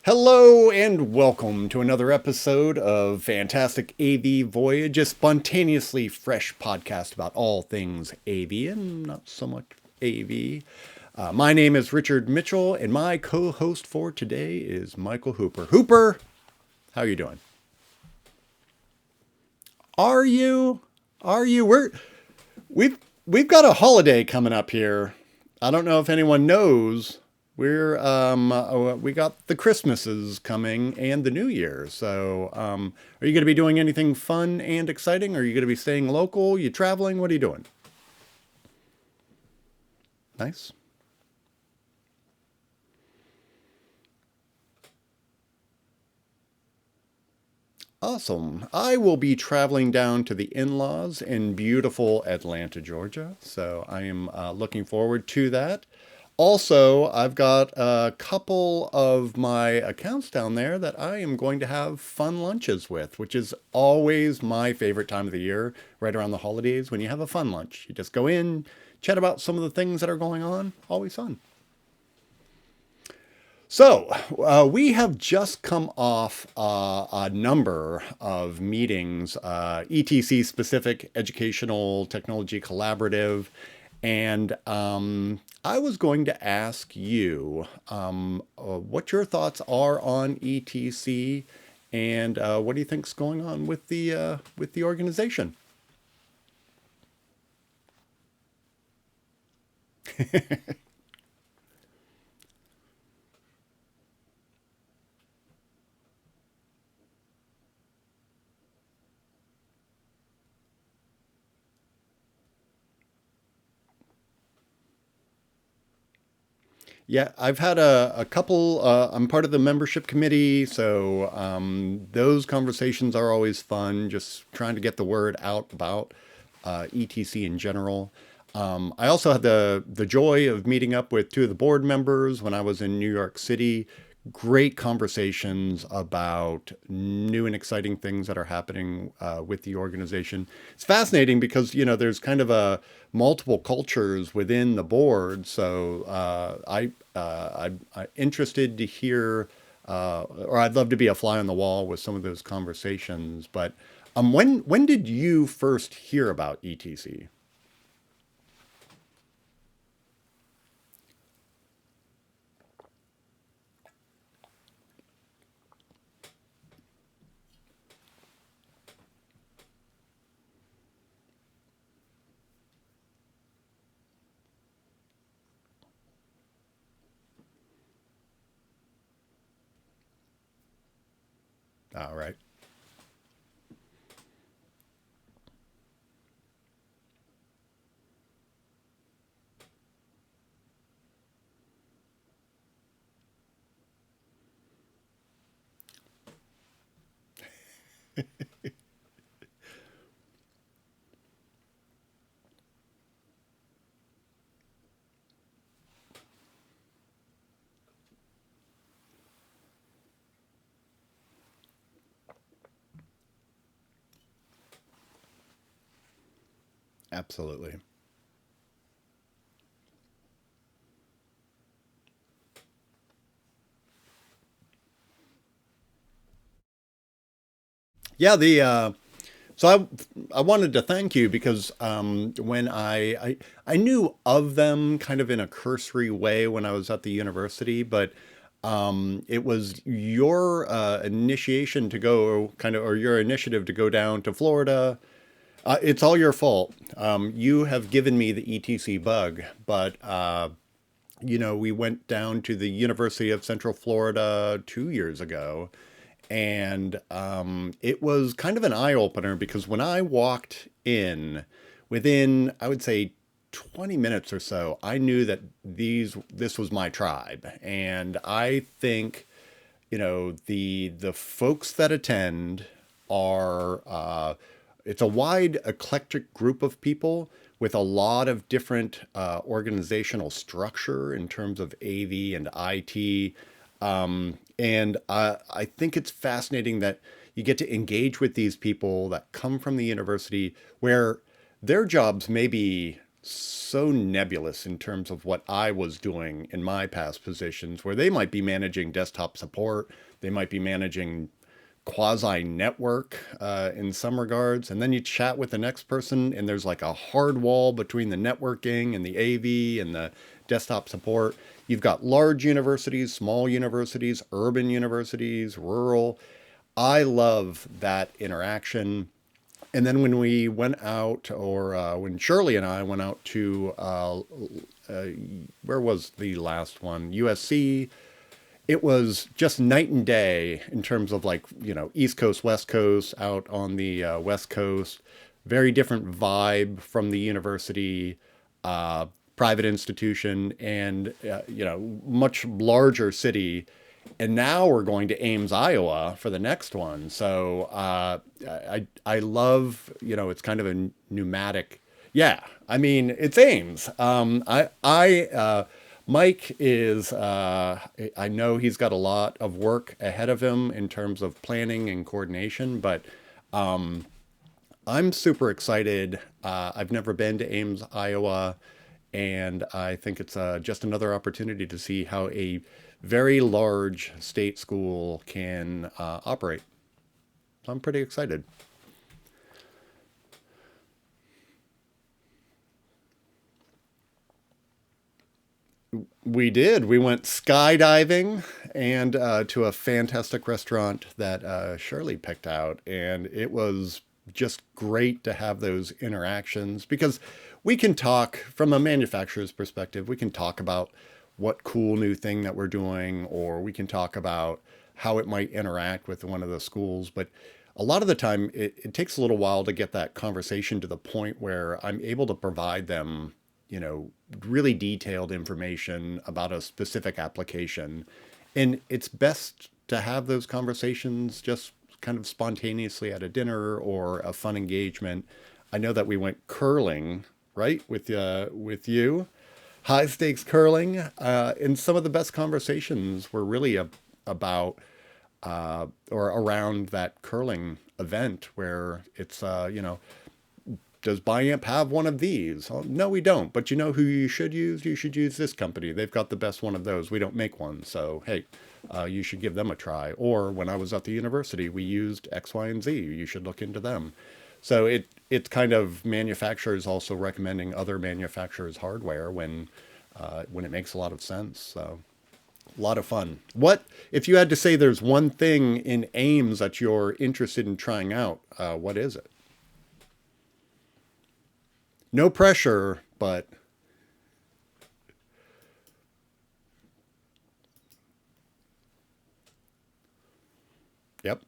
Hello and welcome to another episode of Fantastic AV Voyage, a spontaneously fresh podcast about all things AV and not so much AV. My name is Richard Mitchell, and my co-host for today is Michael Hooper. Hooper, how are you doing? Are you? Are you? We've we've got a holiday coming up here. I don't know if anyone knows. We got the Christmases coming and the New Year. So, are you going to be doing anything fun and exciting? Are you going to be staying local? You traveling? What are you doing? Nice. Awesome. I will be traveling down to the in-laws in beautiful Atlanta, Georgia. So I am looking forward to that. Also, I've got a couple of my accounts down there that I am going to have fun lunches with, which is always my favorite time of the year, right around the holidays when you have a fun lunch. You just go in, chat about some of the things that are going on. Always fun. So, we have just come off a number of meetings, ETC specific, educational technology collaborative, and I was going to ask you what your thoughts are on ETC and what do you think's going on with the organization? Yeah, I've had a couple. I'm part of the membership committee, so those conversations are always fun, just trying to get the word out about ETC in general. I also had the joy of meeting up with two of the board members when I was in New York City. Great conversations about new and exciting things that are happening with the organization. It's fascinating because there's kind of a multiple cultures within the board. So I'm interested to hear, or I'd love to be a fly on the wall with some of those conversations. But when did you first hear about ETC? All right. Absolutely. Yeah, the so I wanted to thank you because when I knew of them kind of in a cursory way when I was at the university, but it was your initiation to go kind of or your initiative to go down to Florida. It's all your fault. You have given me the ETC bug, but we went down to the University of Central Florida 2 years ago, and it was kind of an eye opener because when I walked in, within I would say 20 minutes or so, I knew that this was my tribe, and I think the folks that attend are it's a wide eclectic group of people with a lot of different organizational structure in terms of AV and IT. And I think it's fascinating that you get to engage with these people that come from the university where their jobs may be so nebulous in terms of what I was doing in my past positions, where they might be managing desktop support, they might be managing quasi network in some regards. And then you chat with the next person, and there's like a hard wall between the networking and the AV and the desktop support. You've got large universities, small universities, urban universities, rural. I love that interaction. And then when we went out, or when Shirley and I went out to, uh, where was the last one? USC. It was just night and day in terms of, like, East Coast, West Coast, out on the West Coast. Very different vibe from the university, uh, private institution, and, much larger city. And now we're going to Ames, Iowa for the next one. So I love, it's kind of a pneumatic. Yeah, I mean, it's Ames. Mike is, I know he's got a lot of work ahead of him in terms of planning and coordination, but I'm super excited. I've never been to Ames, Iowa, and I think it's just another opportunity to see how a very large state school can operate. So I'm pretty excited. We did. We went skydiving and to a fantastic restaurant that Shirley picked out. And it was just great to have those interactions, because we can talk from a manufacturer's perspective. We can talk about what cool new thing that we're doing, or we can talk about how it might interact with one of the schools. But a lot of the time, it takes a little while to get that conversation to the point where I'm able to provide them, really detailed information about a specific application. And it's best to have those conversations just kind of spontaneously at a dinner or a fun engagement. I know that we went curling, right, with you, high stakes curling, and some of the best conversations were really about or around that curling event, where it's does Biamp have one of these? Oh, no, we don't. But you know who you should use? You should use this company. They've got the best one of those. We don't make one. So, hey, you should give them a try. Or when I was at the university, we used X, Y, and Z. You should look into them. So it's kind of manufacturers also recommending other manufacturers' hardware when it makes a lot of sense. So a lot of fun. What if you had to say there's one thing in Ames that you're interested in trying out? What is it? No pressure, but yep,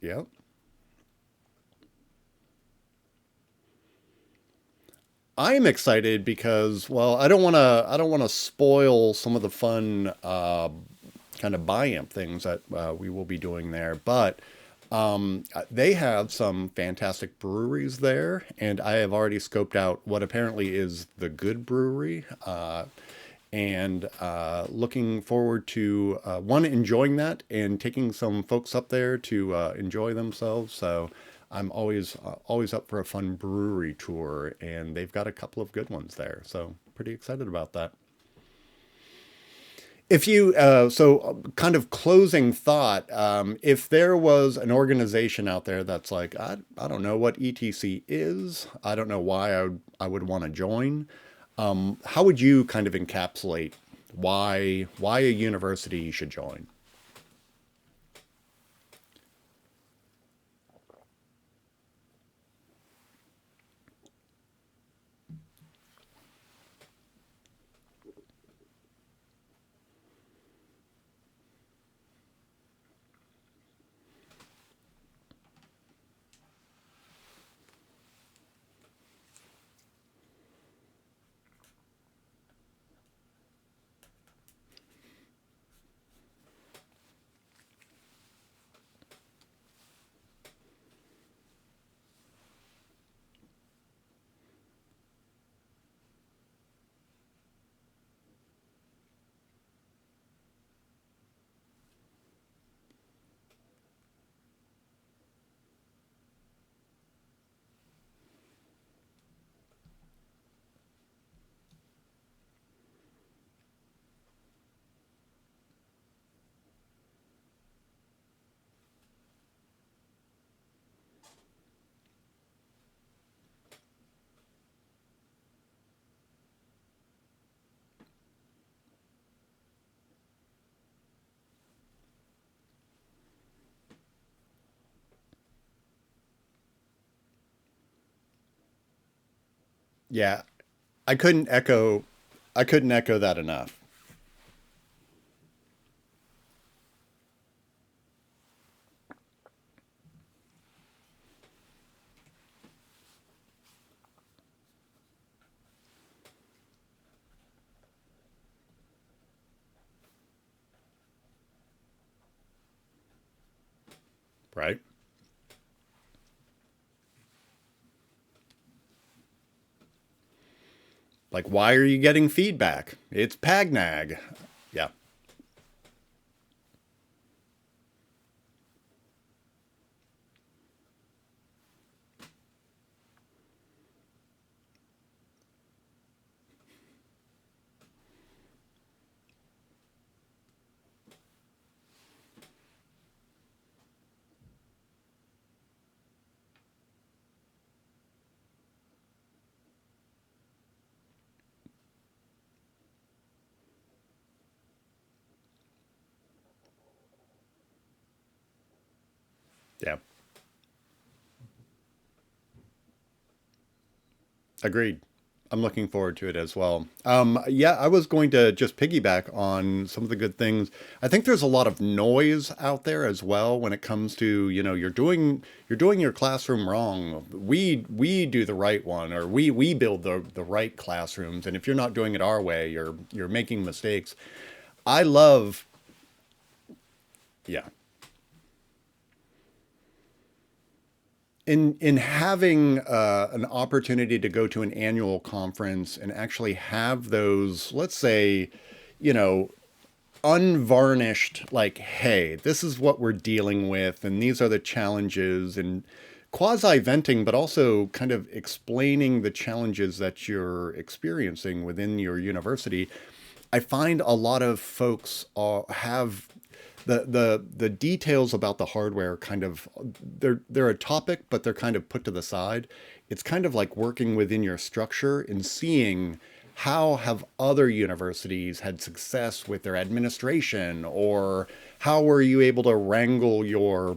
yep. I'm excited because, well, I don't want to spoil some of the fun kind of buy-amp things that we will be doing there, but they have some fantastic breweries there, and I have already scoped out what apparently is the good brewery. And looking forward to one, enjoying that and taking some folks up there to enjoy themselves. So I'm always up for a fun brewery tour, and they've got a couple of good ones there. So pretty excited about that. If you kind of closing thought, if there was an organization out there that's like, I don't know what ETC is, I don't know why I would want to join. How would you kind of encapsulate why a university should join? Yeah, I couldn't echo I couldn't echo that enough. Right? Like, why are you getting feedback? It's Pagnag. Yeah, yeah. Agreed. I'm looking forward to it as well. Yeah, I was going to just piggyback on some of the good things. I think there's a lot of noise out there as well when it comes to, you're doing your classroom wrong. We do the right one, or we build the right classrooms, and if you're not doing it our way, you're making mistakes. I love, yeah. In having an opportunity to go to an annual conference and actually have those, let's say, you know, unvarnished, like, hey, this is what we're dealing with, and these are the challenges, and quasi venting, but also kind of explaining the challenges that you're experiencing within your university. I find a lot of folks have the details about the hardware kind of, they're a topic, but they're kind of put to the side. It's kind of like working within your structure and seeing how have other universities had success with their administration, or how were you able to wrangle your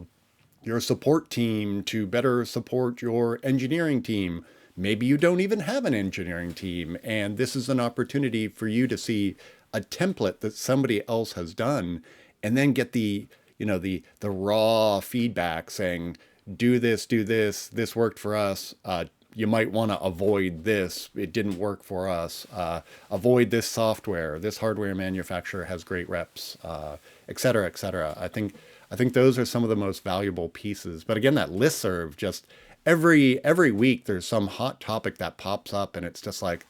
support team to better support your engineering team. Maybe you don't even have an engineering team, and this is an opportunity for you to see a template that somebody else has done, and then get the raw feedback saying, do this worked for us. You might want to avoid this. It didn't work for us. Avoid this software. This hardware manufacturer has great reps, et cetera, et cetera. I think those are some of the most valuable pieces. But again, that listserv, just every week there's some hot topic that pops up, and it's just like,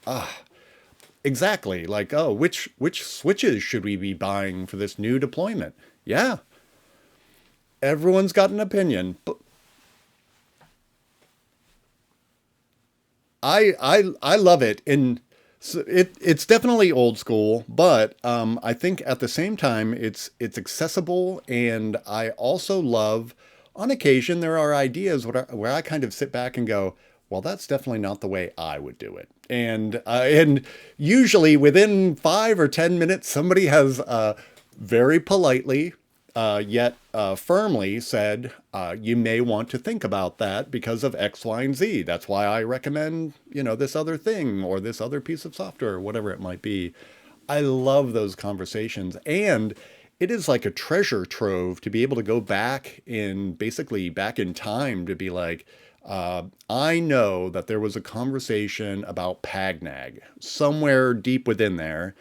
exactly, like, oh, which switches should we be buying for this new deployment? Yeah, everyone's got an opinion, but I love it. And so it's definitely old school, but I think at the same time it's accessible, and I also love, on occasion there are ideas where I kind of sit back and go, well, that's definitely not the way I would do it. And usually within 5 or 10 minutes, somebody has very politely, yet firmly said, you may want to think about that because of X, Y, and Z. That's why I recommend, this other thing or this other piece of software, or whatever it might be. I love those conversations. And it is like a treasure trove to be able to go back in, basically back in time, to be like, I know that there was a conversation about Pagnag somewhere deep within there.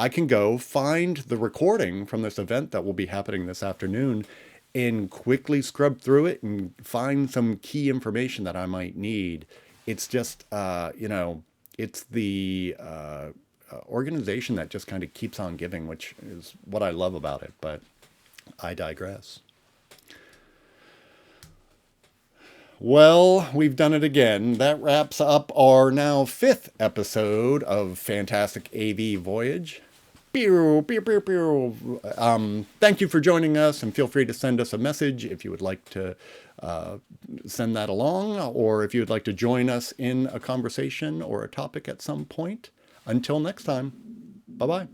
I can go find the recording from this event that will be happening this afternoon and quickly scrub through it and find some key information that I might need. It's just, it's the organization that just kind of keeps on giving, which is what I love about it. But I digress. Well, we've done it again. That wraps up our now fifth episode of Fantastic AV Voyage. Pew, pew, pew, pew. Thank you for joining us, and feel free to send us a message if you would like to send that along, or if you would like to join us in a conversation or a topic at some point. Until next time, bye bye.